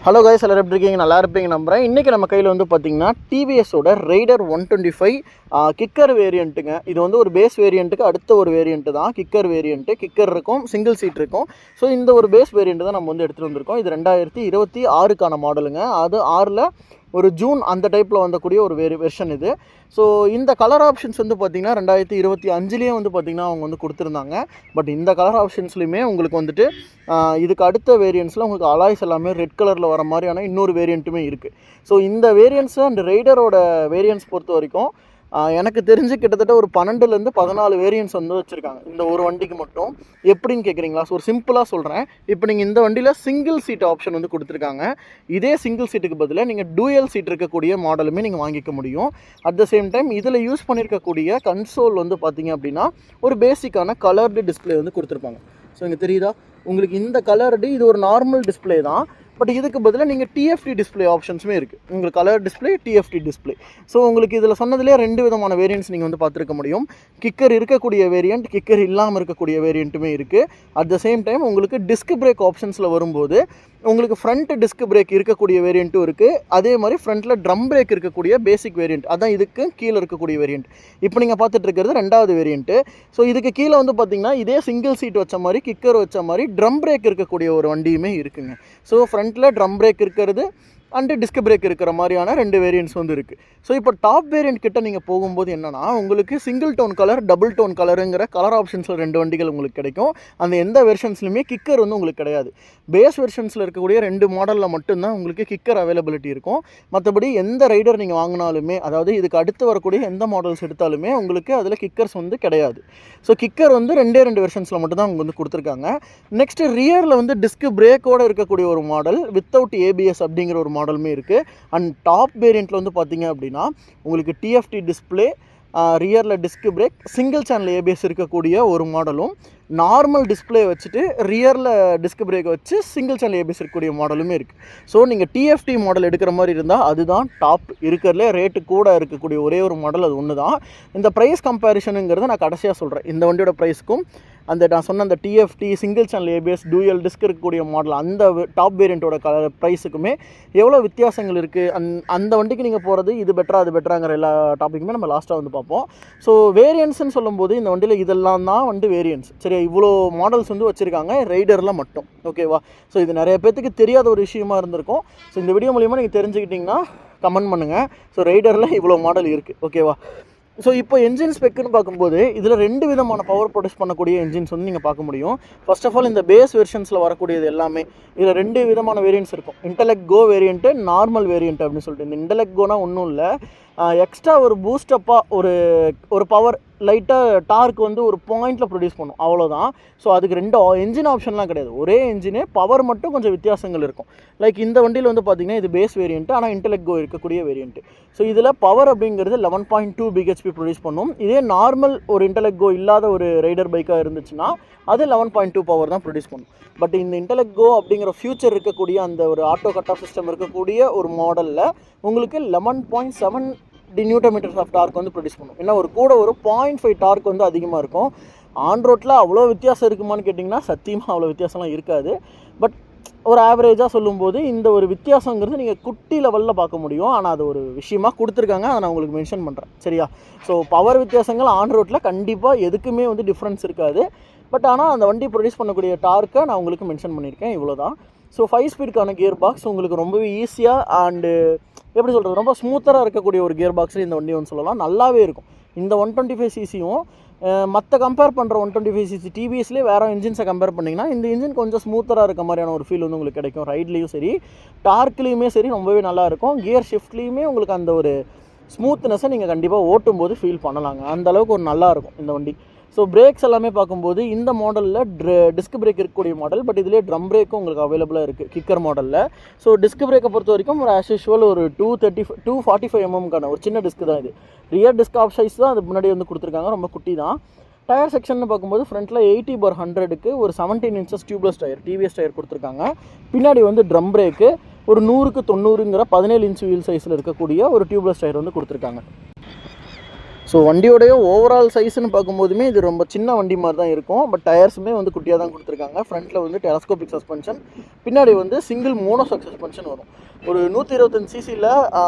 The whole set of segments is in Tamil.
ஹலோ கைஸ், எல்லாரும் எப்படி இருக்கீங்க? நல்லா இருப்பீங்க நம்புகிறேன். இன்றைக்கி நம்ம கையில் வந்து பார்த்திங்கன்னா டிவிஎஸோட ரைடர் 125 கிக்கர் வேரியண்ட்டுங்க. இது வந்து ஒரு பேஸ் வேரியண்ட்டுக்கு அடுத்த ஒரு வேரியண்ட்டு தான் கிக்கர் வேரியண்ட்டு. கிக்கர் இருக்கும், சிங்கிள் சீட் இருக்கும். ஸோ இந்த ஒரு பேஸ் வேரியண்ட்டு தான் நம்ம வந்து எடுத்துகிட்டு வந்திருக்கோம். இது 2026 மாடலுங்க. அது 6ல் ஒரு ஜூன் அந்த டைப்பில் வந்தக்கூடிய ஒரு வெர்ஷன் இது. ஸோ இந்த கலர் ஆப்ஷன்ஸ் வந்து பார்த்திங்கன்னா 2025லேயே வந்து பார்த்திங்கன்னா அவங்க வந்து கொடுத்துருந்தாங்க. பட் இந்த கலர் ஆப்ஷன்ஸ்லையுமே உங்களுக்கு வந்துட்டு இதுக்கு அடுத்த வேரியண்ட்ஸில் உங்களுக்கு அலாய்ஸ் எல்லாமே ரெட் கலரில் வர மாதிரியான இன்னொரு வேரியண்ட்டுமே இருக்குது. ஸோ இந்த வேரியண்ட்ஸு அண்ட் ரைடரோட வேரியண்ட்ஸ் பொறுத்த வரைக்கும் எனக்கு தெரிஞ்சு கிட்டத்தட்ட ஒரு 12லேருந்து 14 வேரியண்ட்ஸ் வந்து வச்சுருக்காங்க இந்த ஒரு வண்டிக்கு மட்டும். எப்படின்னு கேட்குறீங்களா? ஸோ ஒரு சிம்பிளாக சொல்கிறேன். இப்போ நீங்கள் இந்த வண்டியில் சிங்கிள் சீட் ஆப்ஷன் வந்து கொடுத்துருக்காங்க. இதே சிங்கிள் சீட்டுக்கு பதிலாக நீங்கள் டூயல் சீட் இருக்கக்கூடிய மாடலுமே நீங்கள் வாங்கிக்க முடியும். அட் த சேம் டைம் இதில் யூஸ் பண்ணியிருக்கக்கூடிய கன்சோல் வந்து பார்த்திங்க அப்படின்னா ஒரு பேசிக்கான கலர்டு டிஸ்பிளே வந்து கொடுத்துருப்பாங்க. ஸோ இங்கே தெரியுதா உங்களுக்கு? இந்த கலர்டு இது ஒரு நார்மல் டிஸ்பிளே தான். பட் இதுக்கு பதிலாக நீங்கள் டிஎஃப்டி டிஸ்பிளே ஆப்ஷன்ஸுமே இருக்குது. உங்களுக்கு colour display, TFT display. So உங்களுக்கு இதில் சொன்னதுலேயே 2 விதமான வேரியண்ட்ஸ் நீங்கள் வந்து பார்த்துருக்க முடியும். கிக்கர் இருக்கக்கூடிய வேரியண்ட், கிக்கர் இல்லாமல் இருக்கக்கூடிய வேரியண்ட்டுமே இருக்குது. அட் த சேம் டைம் உங்களுக்கு டிஸ்க் பிரேக் ஆப்ஷன்ஸில் வரும்போது உங்களுக்கு ஃப்ரண்ட் டிஸ்க் பிரேக் இருக்கக்கூடிய வேரியண்ட்டும் இருக்குது. அதே மாதிரி ஃப்ரண்ட்டில் ட்ரம் பிரேக் இருக்கக்கூடிய பேசிக் வேரியண்ட், அதான் இதுக்கு கீழே இருக்கக்கூடிய வேரியண்ட். இப்போ நீங்கள் பார்த்துட்டு இருக்கிறது 2வது வேரியண்ட்டு. ஸோ இதுக்கு கீழே வந்து பார்த்திங்கன்னா இதே சிங்கிள் சீட் வச்ச மாதிரி, கிக்கர் வச்ச மாதிரி ட்ரம் பிரேக் இருக்கக்கூடிய ஒரு வண்டியுமே இருக்குங்க. ஸோ ஃப்ரண்ட்டில் ட்ரம் பிரேக் இருக்கிறது அண்டு டிஸ்க் பிரேக் இருக்கிற மாதிரியான 2 வேரியண்ட்ஸ் வந்து இருக்குது. ஸோ இப்போ டாப் வேரியண்ட் கிட்ட நீங்கள் போகும்போது என்னென்னா உங்களுக்கு single tone colour, double tone கலருங்கிற கலர் ஆப்ஷன்ஸில் 2 வண்டிகள் உங்களுக்கு கிடைக்கும். அந்த எந்த வெர்ஷன்ஸ்லையுமே கிக்கர் வந்து உங்களுக்கு கிடையாது. பேஸ் வெர்ஷன்ஸில் இருக்கக்கூடிய 2 மாடலில் மட்டும்தான் உங்களுக்கு கிக்கர் அவைலபிலிட்டி இருக்கும். மற்றபடி எந்த ரைடர் நீங்கள் வாங்கினாலுமே, அதாவது இதுக்கு அடுத்து வரக்கூடிய எந்த மாடல்ஸ் எடுத்தாலுமே உங்களுக்கு அதில் கிக்கர்ஸ் வந்து கிடையாது. ஸோ கிக்கர் வந்து 2 வெர்ஷன்ஸில் மட்டும்தான் அவங்க வந்து கொடுத்துருக்காங்க. நெக்ஸ்ட்டு ரியரில் வந்து டிஸ்க் பிரேக்கோடு இருக்கக்கூடிய ஒரு மாடல், வித்தவுட் ஏபிஎஸ் அப்படிங்கிற ஒரு மாடலுமே இருக்குது. அண்ட் டாப் வேரியண்ட்டில் வந்து பார்த்திங்க அப்படின்னா உங்களுக்கு டிஎஃப்டி டிஸ்பிளே, ரியரில் disc brake, single channel ABS இருக்கக்கூடிய ஒரு மாடலும், நார்மல் டிஸ்பிளே வச்சுட்டு ரியரில் டிஸ்க் பிரேக் வச்சு சிங்கிள் சேனல் ஏபிஎஸ் இருக்கக்கூடிய மாடலுமே இருக்குது. ஸோ நீங்கள் டிஎஃப்டி மாடல் எடுக்கிற மாதிரி இருந்தால் அதுதான் டாப் இருக்கிறதுலே ரேட்டு கூட இருக்கக்கூடிய ஒரே ஒரு மாடல், அது ஒன்று தான். இந்த ப்ரைஸ் கம்பேரிஷனுங்கிறத நான் கடைசியாக சொல்கிறேன். இந்த வண்டியோட ப்ரைஸுக்கும் அந்த நான் சொன்ன அந்த TFT single channel ABS dual disk இருக்கக்கூடிய மாடல் அந்த டாப் வேரியண்ட்டோட ப்ரைஸுக்குமே எவ்வளோ வித்தியாசங்கள் இருக்குது. அந்த வண்டிக்கு நீங்கள் போகிறது இது பெட்டரா அது பெட்டராங்கிற எல்லா டாப்பிக்குமே நம்ம லாஸ்ட்டாக வந்து பார்ப்போம். ஸோ வேரியன்ட்ஸ்ன்னு சொல்லும்போது இந்த வண்டியில் இதெல்லாம் தான் வந்து வேரியன்ட்ஸ். சரி, இவ்வளோ மாடல்ஸ் வந்து வச்சுருக்காங்க ரைடரில் மட்டும். ஓகேவா? ஸோ இது நிறைய பேர்த்துக்கு தெரியாத ஒரு விஷயமா இருந்திருக்கும். ஸோ இந்த வீடியோ மூலிமா நீங்கள் தெரிஞ்சுக்கிட்டிங்கன்னா கமெண்ட் பண்ணுங்கள். ஸோ ரைடரில் இவ்வளோ மாடல் இருக்குது. ஓகேவா? ஸோ இப்போ என்ஜின் ஸ்பெக்குன்னு பார்க்கும்போது இதில் 2 விதமான பவர் ப்ரொடியூஸ் பண்ணக்கூடிய என்ஜின்ஸ் வந்து நீங்கள் பார்க்க முடியும். ஃபர்ஸ்ட் ஆஃப் ஆல் இந்த பேஸ் வெர்ஷன்ஸில் வரக்கூடியது எல்லாமே இதில் 2 விதமான வேரியன்ட்ஸ் இருக்கும். இன்டெலெக்ட் கோ வேரியண்ட்டு, நார்மல் வேரியண்ட் அப்படின்னு சொல்லிட்டு. இந்த இன்டெலெக்ட் கோனா ஒன்றும் இல்லை, எக்ஸ்ட்ரா ஒரு பூஸ்டப்பாக ஒரு பவர் லைட்டாக டார்க் வந்து ஒரு பாயிண்டில் ப்ரொடியூஸ் பண்ணும், அவ்வளோதான். ஸோ அதுக்கு 2 என்ஜின் ஆப்ஷன்லாம் கிடையாது. ஒரே என்ஜினே, பவர் மட்டும் கொஞ்சம் வித்தியாசங்கள் இருக்கும். லைக் இந்த வண்டியில் வந்து பார்த்திங்கன்னா இது பேஸ் வேரியண்ட்டு, ஆனால் இன்டெலெக்ட் கோ இருக்கக்கூடிய வேரியண்ட்டு. ஸோ இதில் பவர் அப்படிங்கிறது 11.2 பிஹெச்பி ப்ரொடியூஸ் பண்ணும். இதே நார்மல் ஒரு இன்டெலெக்ட் கோ இல்லாத ஒரு ரைடர் பைக்காக இருந்துச்சுன்னா அது 11.2 பவர் தான் ப்ரொடியூஸ் பண்ணும். பட் இந்த இன்டெலெக்ட் கோ அப்படிங்கிற ஃபியூச்சர் இருக்கக்கூடிய அந்த ஒரு ஆட்டோ கட் ஆஃப் சிஸ்டம் இருக்கக்கூடிய ஒரு மாடலில் உங்களுக்கு 11.7 நியூட்டன்மீட்டர்ஸ் ஆஃப் டார்க் வந்து ப்ரொடியூஸ் பண்ணும். ஏன்னா ஒரு 0.5 டார்க் வந்து அதிகமாக இருக்கும். ஆன் ரோட்டில் அவ்வளோ வித்தியாசம் இருக்குமான்னு கேட்டிங்கன்னா சத்தியமாக அவ்வளோ வித்தியாசம்லாம் இருக்காது. பட் ஒரு ஆவரேஜாக சொல்லும்போது இந்த ஒரு வித்தியாசங்கிறது நீங்கள் குட்டி லெவலில் பார்க்க முடியும். ஆனால் அது ஒரு விஷயமாக கொடுத்துருக்காங்க, அதை நான் உங்களுக்கு மென்ஷன் பண்ணுறேன். சரியா? ஸோ பவர் வித்தியாசங்கள் ஆன் ரோட்டில் கண்டிப்பாக எதுக்குமே வந்து டிஃப்ரென்ஸ் இருக்காது. பட் ஆனால் அந்த வண்டி ப்ரொடியூஸ் பண்ணக்கூடிய டார்க்கை நான் உங்களுக்கு மென்ஷன் பண்ணியிருக்கேன், இவ்வளோ தான். ஸோ 5 ஸ்பீடுக்கான கியர் பாக்ஸ் உங்களுக்கு ரொம்பவே ஈஸியாக அண்டு எப்படி சொல்கிறது, ரொம்ப ஸ்மூத்தராக இருக்கக்கூடிய ஒரு கியர் பாக்ஸில் இந்த வண்டி வந்து சொல்லலாம். நல்லாவே இருக்கும். இந்த 125cc-யும் மற்ற கம்பேர் பண்ணுற 125cc டிவிஎஸ்லேயே வேறு இன்ஜின்ஸை கம்பேர் பண்ணிங்கன்னா இந்த இன்ஜின் கொஞ்சம் ஸ்மூத்தராக இருக்க மாதிரியான ஒரு ஃபீல் வந்து உங்களுக்கு கிடைக்கும். ரைட்லேயும் சரி, டார்க்லேயுமே சரி ரொம்பவே நல்லாயிருக்கும். கியர் ஷிஃப்ட்லேயுமே உங்களுக்கு அந்த ஒரு ஸ்மூத்னஸை நீங்கள் கண்டிப்பாக ஓட்டும் போது ஃபீல் பண்ணலாங்க. அந்தளவுக்கு ஒரு நல்லாயிருக்கும் இந்த வண்டி. ஸோ பிரேக்ஸ் எல்லாமே பார்க்கும்போது இந்த மாடலில் டிஸ்க் பிரேக் இருக்கக்கூடிய மாடல், பட் இதிலே ட்ரம் பிரேக்கும் உங்களுக்கு அவைலபிளாக இருக்குது கிக்கர் மாடலில். ஸோ டிஸ்க் பிரேக்கை பொறுத்த வரைக்கும் ஒரு ஆஸ் யூஷுவல் ஒரு 245 mm ஒரு சின்ன டிஸ்க் தான் இது. ரியர் டிஸ்க் ஆஃப் சைஸ் தான் அது முன்னாடி வந்து கொடுத்துருக்காங்க, ரொம்ப குட்டி தான். டயர் செக்ஷன் பார்க்கும்போது ஃப்ரண்ட்டில் 80/100க்கு ஒரு 17 inches tubeless tyre, TVS tyre கொடுத்துருக்காங்க. பின்னாடி வந்து ட்ரம் பிரேக்கு ஒரு 100க்கு 90ங்கிற 17 inch வீல் சைஸில் இருக்கக்கூடிய ஒரு டியூப்லெஸ் டயர் வந்து கொடுத்துருக்காங்க. ஸோ வண்டியோடைய ஓவரால் சைஸ்ன்னு பார்க்கும்போதுமே இது ரொம்ப சின்ன வண்டி மாதிரி தான் இருக்கும். பட் டயர்ஸுமே வந்து குட்டியாக தான் கொடுத்துருக்காங்க. ஃப்ரண்ட்டில் வந்து டெலஸ்கோபிக் சஸ்பென்ஷன், பின்னாடி வந்து சிங்கிள் மோனோஷாக் சஸ்பென்ஷன் வரும். ஒரு 125 சிசியில்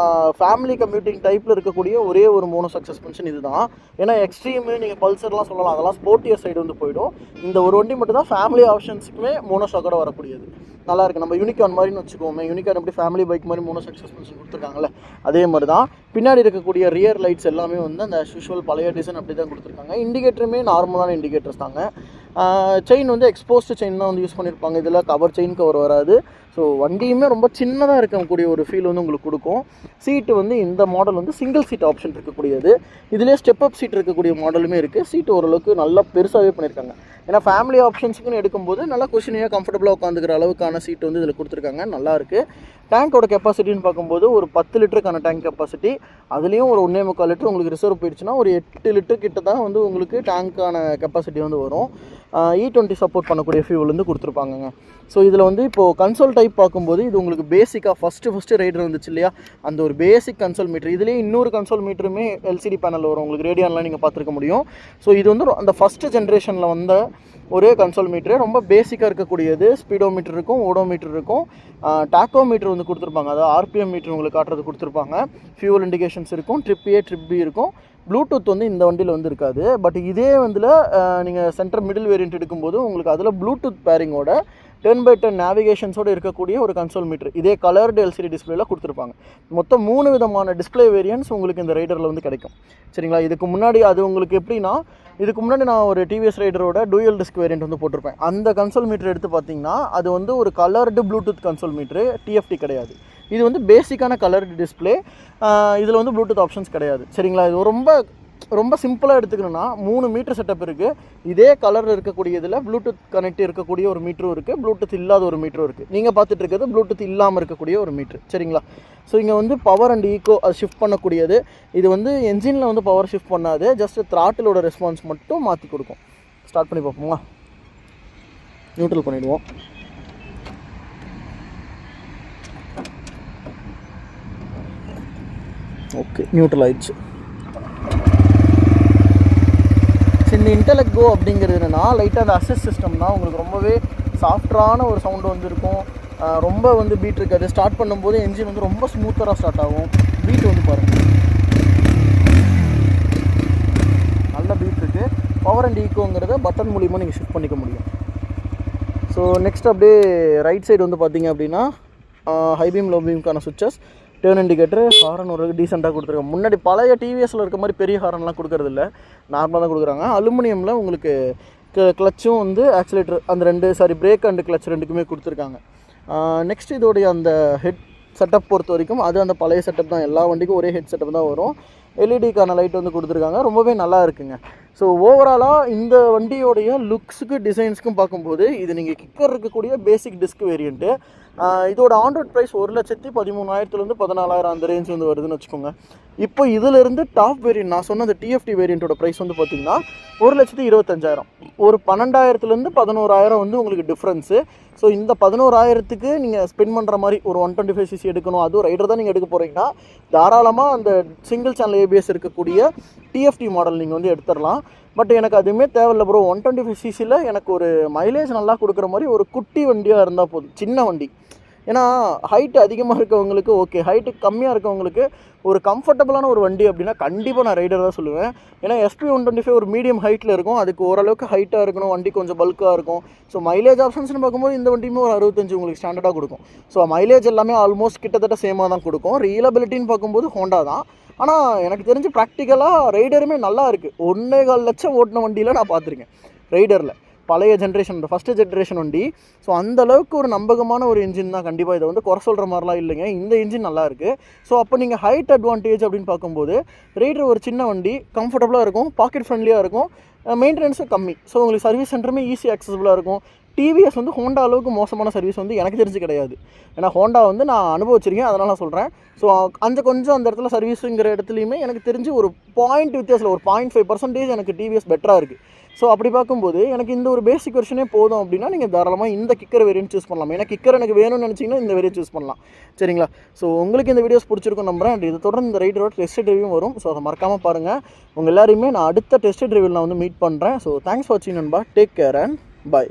ஃபேமிலி கம்யூட்டிங் டைப்பில் இருக்கக்கூடிய ஒரே ஒரு மோனோஷாக் சஸ்பென்ஷன் இது தான். ஏன்னா எக்ஸ்ட்ரீமு நீங்கள் பல்சர்லாம் சொல்லலாம், அதெல்லாம் ஸ்போர்ட்டியர் சைடு வந்து போயிடும். இந்த ஒரு வண்டி மட்டும் தான் ஃபேமிலி ஆப்ஷன்ஸுக்குமே மோனோஷாக்கோட வரக்கூடியது. நல்லாயிருக்கு. நம்ம யூனிகார்ன் மாதிரின்னு வச்சுக்கோமே, யூனிகார்ன் எப்படி ஃபேமிலி பைக் மாதிரி மோனோஷாக் சஸ்பென்ஷன் கொடுத்துருக்காங்கல்ல, அதே மாதிரி தான். பின்னாடி இருக்கக்கூடிய ரியர் லைட்ஸ் எல்லாமே வந்து அந்த யூஷுவல் பழைய டிசைன் அப்படி தான் கொடுத்துருக்காங்க. இண்டிகேட்டருமே நார்மலான இண்டிகேட்டர்ஸ் தாங்க. செயின் வந்து எக்ஸ்போஸ்டு செயின் தான் வந்து யூஸ் பண்ணியிருப்பாங்க. இதில் கவர் செயின் கவர் வராது. ஸோ வண்டியுமே ரொம்ப சின்னதாக இருக்கக்கூடிய ஒரு ஃபீல் வந்து உங்களுக்கு கொடுக்கும். சீட்டு வந்து இந்த மாடல் வந்து சிங்கிள் சீட் ஆப்ஷன் இருக்கக்கூடியது. இதிலே ஸ்டெப் அப் சீட் இருக்கக்கூடிய மாடலுமே இருக்குது. சீட்டு ஓரளவுக்கு நல்லா பெருசாகவே பண்ணியிருக்காங்க. ஏன்னா ஃபேமிலி ஆப்ஷன்ஸுக்குன்னு எடுக்கும்போது நல்லா குஷனியாக கம்ஃபர்டபுளாக உட்காந்துக்கிற அளவுக்கான சீட் வந்து இதில் கொடுத்துருக்காங்க. நல்லாயிருக்கு. டேங்கோட கெப்பாசிட்டின்னு பார்க்கும்போது ஒரு 10 லிட்டருக்கான டேங்க் கெப்பாசிட்டி. அதுலேயும் ஒரு 1.25 லிட்டர் உங்களுக்கு ரிசர்வ் போயிடுச்சுன்னா ஒரு 8 லிட்டர் கிட்ட தான் வந்து உங்களுக்கு டேங்க்கான கெப்பாசிட்டி வந்து வரும். E20 சப்போர்ட் பண்ணக்கூடிய ஃபியூல் வந்து கொடுத்துருப்பாங்கங்க. ஸோ இதில் வந்து இப்போது கன்சோல் டைப் பார்க்கும்போது இது உங்களுக்கு பேசிக்காக ஃபஸ்ட்டு ரைடர் வந்துச்சு இல்லையா, அந்த ஒரு பேசிக் கன்சோல் மீட்ரு. இதுலேயே இன்னொரு கன்சோல் மீட்டருமே எல்சிடி பேனல் வரும். உங்களுக்கு ரேடியான்லாம் நீங்கள் பார்த்துருக்க முடியும். ஸோ இது வந்து அந்த ஃபஸ்ட்டு ஜென்ரேஷனில் வந்த ஒரே கன்சோல் மீட்ரு. ரொம்ப பேசிக்காக இருக்கக்கூடியது. ஸ்பீடோ மீட்டர் இருக்கும், ஓடோ மீட்டர் இருக்கும், டாக்கோ மீட்டர் வந்து கொடுத்துருப்பாங்க. அதாவது ஆர்பிஎம் மீட்டர் உங்களுக்கு காட்டுறது கொடுத்துருப்பாங்க. ஃபியூல் இண்டிகேஷன்ஸ் இருக்கும், ட்ரிப் ஏ ட்ரிப் பி இருக்கும். ப்ளூடூத் வந்து இந்த வண்டியில் வந்து இருக்காது. பட் இதே வந்து நீங்கள் சென்டர் மிடில் வேரியன்ட் எடுக்கும்போது உங்களுக்கு அதில் ப்ளூடூத் பேரிங்கோட 10x10 நேவிகேஷன்ஸோடு இருக்கக்கூடிய ஒரு கன்சோல் மீட்ரு இதே கலர்டு எல்சிடி டிஸ்பிளேல கொடுத்துருப்பாங்க. மொத்தம் 3 விதமான டிஸ்பிளே வேரியன்ட்ஸ் உங்களுக்கு இந்த ரைடரில் வந்து கிடைக்கும். சரிங்களா? இதுக்கு முன்னாடி அது உங்களுக்கு எப்படின்னா, இதுக்கு முன்னாடி நான் ஒரு டிவிஎஸ் ரைடரோட டூயல் டிஸ்க் வேரியன்ட் வந்து போட்டிருப்பேன். அந்த கன்சோல் மீட்டர் எடுத்து பார்த்தீங்கன்னா அது வந்து ஒரு coloured bluetooth console meter, TFT கிடையாது. இது வந்து பேசிக்கான கலர்டு டிஸ்பிளே. இதில் வந்து ப்ளூடூத் ஆப்ஷன்ஸ் கிடையாது. சரிங்களா? இது ரொம்ப சிம்பிளாக எடுத்துக்கணும்னா 3 மீட்டர் செட்டப் இருக்குது. இதே கலரில் இருக்கக்கூடியதில் ப்ளூடூத் கனெக்ட் இருக்கக்கூடிய ஒரு மீட்டரும் இருக்குது, ப்ளூடூத் இல்லாத ஒரு மீட்டரும் இருக்குது. நீங்கள் பார்த்துட்டு இருக்கிறது ப்ளூடூத் இல்லாமல் இருக்கக்கூடிய ஒரு மீட்ரு. சரிங்களா? ஸோ இங்கே வந்து பவர் அண்ட் ஈக்கோ அது ஷிஃப்ட் பண்ணக்கூடியது. இது வந்து என்ஜினில் வந்து பவர் ஷிஃப்ட் பண்ணாது, ஜஸ்ட் த்ராட்டிலோட ரெஸ்பான்ஸ் மட்டும் மாற்றி கொடுக்கும். ஸ்டார்ட் பண்ணி பார்ப்போமா? நியூட்ரல் பண்ணிவிடுவோம். ஓகே, நியூட்ரல் ஆயிடுச்சு. இந்த இன்டெலெக்ட் கோ அப்படிங்கிறது என்னென்னா லைட்டாக அந்த அசிஸ்ட் சிஸ்டம் தான். உங்களுக்கு ரொம்பவே சாஃப்டான ஒரு சவுண்டு வந்து இருக்கும். ரொம்ப வந்து பீட் இருக்காது. ஸ்டார்ட் பண்ணும்போது என்ஜின் வந்து ரொம்ப ஸ்மூத்தராக ஸ்டார்ட் ஆகும். பீட் வந்து பாருங்கள், நல்ல பீட் இருக்குது. பவர் அண்ட் ஈக்கோங்கிறத பட்டன் மூலிமா நீங்கள் ஷிஃப்ட் பண்ணிக்க முடியும். ஸோ நெக்ஸ்ட் அப்படியே ரைட் சைடு வந்து பார்த்தீங்க அப்படின்னா ஹை பீம் லோ பீம்க்கான சுவிட்சஸ், டேர்ன் இண்டிகேட்டர், ஹாரன் ஒரு டீசெண்டாக கொடுத்துருக்காங்க. முன்னாடி பழைய டிவிஎஸில் இருக்க மாதிரி பெரிய ஹாரன்லாம் கொடுக்கறது இல்லை, நார்மலாக தான் கொடுக்குறாங்க. அலுமினியமில் உங்களுக்கு கிளச்சும் வந்து ஆக்சிலேட்டர் அந்த பிரேக் அண்ட் கிளச் ரெண்டுக்குமே கொடுத்துருக்காங்க. நெக்ஸ்ட் இதோடைய அந்த ஹெட் செட்டப் பொறுத்த வரைக்கும் அது அந்த பழைய செட்டப் தான். எல்லா வண்டிக்கும் ஒரே ஹெட் செட்டப் தான் வரும். எல்இடிக்கான லைட் வந்து கொடுத்துருக்காங்க. ரொம்பவே நல்லா இருக்குங்க. ஸோ ஓவராலாக இந்த வண்டியோடைய லுக்ஸுக்கு டிசைன்ஸுக்கும் பார்க்கும்போது இது நீங்கள் கிக்கர் இருக்கக்கூடிய பேசிக் டிஸ்க் வேரியண்ட்டு. இதோட ஆன்ரோட் ப்ரைஸ் 1,13,000 14,000 அந்த ரேஞ்ச் வந்து வருதுன்னு வச்சுக்கோங்க. இப்போ இதிலிருந்து டாப் வேரியன்ட் நான் சொன்ன அந்த டிஎஃப்டி வேரியண்ட்டோட ப்ரைஸ் வந்து பார்த்திங்கன்னா 1,25,000. ஒரு 12,000 11,000 வந்து உங்களுக்கு டிஃப்ரென்ஸு. ஸோ இந்த 11,000க்கு நீங்கள் ஸ்பெண்ட் பண்ணுற மாதிரி ஒரு 125cc எடுக்கணும், அதுவும் ரைடர் தான் நீங்கள் எடுக்க போகிறீங்கன்னா தாராளமாக அந்த சிங்கிள் சேனல் ஏபிஎஸ் இருக்கக்கூடிய டிஎஃப்டி மாடல் நீங்கள் வந்து எடுத்துடலாம். பட் எனக்கு அதுவுமே தேவையில்லை ப்ரோ. 125cc எனக்கு ஒரு மைலேஜ் நல்லா கொடுக்குற மாதிரி ஒரு குட்டி வண்டியாக இருந்தால் போதும், சின்ன வண்டி. ஏன்னா ஹைட்டு அதிகமாக இருக்கவங்களுக்கு ஓகே, ஹைட்டு கம்மியாக இருக்கவங்களுக்கு ஒரு கம்ஃபர்டபுளான ஒரு வண்டி அப்படின்னா கண்டிப்பாக நான் ரைடர் தான் சொல்லுவேன். ஏன்னா SP125 ஒரு மீடியம் ஹைட்டில் இருக்கும், அதுக்கு ஓரளவுக்கு ஹைட்டாக இருக்கணும், வண்டி கொஞ்சம் பல்காக இருக்கும். ஸோ மைலேஜ் ஆப்ஷன்ஸ்னு பார்க்கும்போது இந்த வண்டியுமே ஒரு 65 உங்களுக்கு ஸ்டாண்டர்டாக கொடுக்கும். ஸோ மைலேஜ் எல்லாமே ஆல்மோஸ்ட் கிட்டத்தட்ட சேமாக தான் கொடுக்கும். ரீலபிலிட்டின்னு பார்க்கும்போது ஹோண்டா தான். ஆனால் எனக்கு தெரிஞ்சு ப்ராக்டிக்கலாக ரைடருமே நல்லா இருக்குது. 1.25 லட்சம் ஓட்டின வண்டியில் நான் பார்த்துருக்கேன் ரைடரில், பழைய ஜென்ரேஷன் ஃபஸ்ட்டு ஜென்ரேஷன் வண்டி. ஸோ அந்தளவுக்கு ஒரு நம்பகமான ஒரு இன்ஜின் தான். கண்டிப்பாக இதை வந்து குறை சொல்கிற மாதிரிலாம் இல்லைங்க, இந்த இன்ஜின் நல்லா இருக்குது. ஸோ அப்போ நீங்கள் ஹைட் அட்வான்டேஜ் அப்படின்னு பார்க்கும்போது ரைடர் ஒரு சின்ன வண்டி, கம்ஃபர்டபுளாக இருக்கும், பாக்கெட் ஃப்ரெண்ட்லியாக இருக்கும், மெயின்டெனன்ஸும் கம்மி. ஸோ உங்களுக்கு சர்வீஸ் சென்டருமே ஈஸி ஆக்சஸபிளாக இருக்கும். டிவிஎஸ் வந்து ஹோண்டா அளவுக்கு மோசமான சர்வீஸ் வந்து எனக்கு தெரிஞ்சு கிடையாது. ஏன்னா ஹோண்டா வந்து நான் அனுபவிச்சிருக்கேன், அதனால் நான் சொல்கிறேன். ஸோ கொஞ்சம் அந்த இடத்துல சர்வீஸுங்கிற இடத்துலையுமே எனக்கு தெரிஞ்சு ஒரு பாயிண்ட் வித்தியாசத்தில் ஒரு 0.5% எனக்கு டிவிஎஸ் பெட்டராக இருக்குது. ஸோ அப்படி பார்க்கும்போது எனக்கு இந்த ஒரு பேசிக் வெர்ஷனே போதும் அப்படின்னா நீங்கள் தாராளமாக இந்த கிக்கர் வேரியன்ட் சூஸ் பண்ணலாம். ஏன்னா கிக்கர் எனக்கு வேணும்னு நினச்சிங்கன்னா இந்த வேரியன்ட் சூஸ் பண்ணலாம். சரிங்களா? ஸோ உங்களுக்கு இந்த வீடியோஸ் பிடிச்சிருக்கும் நம்புறேன். அண்ட் இதை தொடர்ந்து இந்த ரைடரோட டெஸ்ட் ரிவ்யூ வரும். ஸோ அதை மறக்காமல் பாருங்கள். உங்கள் எல்லாரையுமே நான் அடுத்த டெஸ்ட் ரிவ்யூவில் நான் வந்து மீட் பண்ணுறேன். ஸோ தேங்க்ஸ் ஃபார் வாட்சிங் நண்பா. Take care and by.